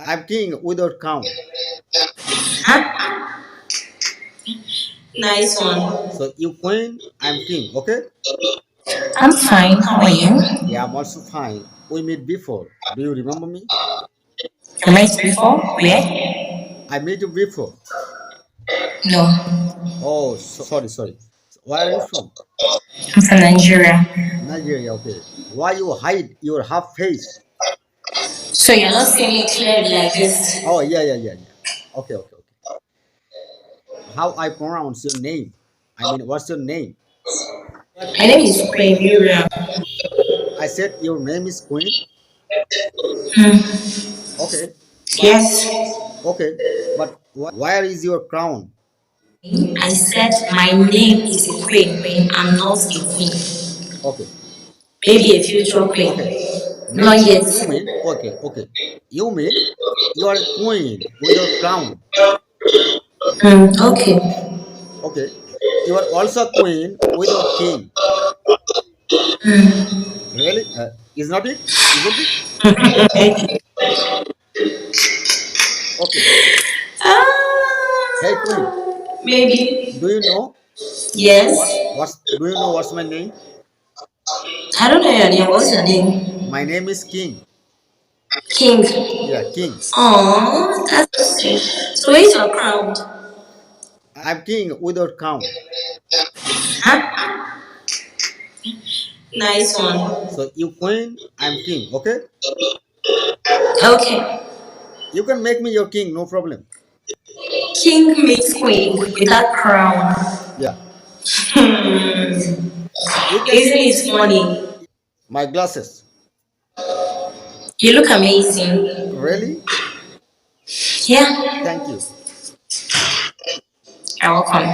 I'm king without crown. Nice one. So you queen, I'm king. Okay? I'm fine. How are you? Yeah, I'm also fine. We met before. Do you remember me? You met before? Yeah, Where? I met you before. No. Oh, sorry, sorry. Where are you from? I'm from Nigeria. Nigeria. Okay. Why you hide your half face? So you're not seeing me clearly like this? Oh, yeah, yeah, yeah, yeah. Okay, okay, okay. How I pronounce your name? I mean, what's your name? My name is Queen Miriam. I said your name is Queen. Okay, Yes. okay. But where is your crown? I said my name is a queen. I'm not a queen. Okay, Maybe a future queen. okay. Not Means yet. you mean okay, okay. You mean you are a queen without crown. Okay. Okay. You are also a queen without king. Really? Is not it? Isn't it? Okay. Hey queen, Maybe. do you know Yes. what's my name? I don't know your name. What's your name? My name is King. King. Yeah, King. Oh, that's sweet. So where's your crown? I'm king without crown. Huh? Nice one. So you queen, I'm king. Okay? Okay. You can make me your king, no problem. King meets queen without crown. Yeah. Hmm. You can Isn't it funny? my glasses. You look amazing. Really? Yeah. Thank you. You're welcome.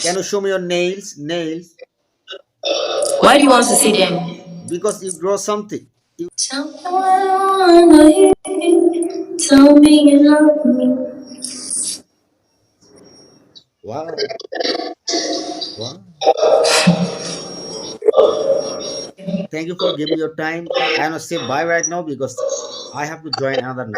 Can you show me your nails? Nails? Why do you want to see them? Because you draw something. Tell me what I wanna hear. Tell me you love me. Wow. Wow. Thank you for giving me your time. I'm gonna say bye right now because I have to join another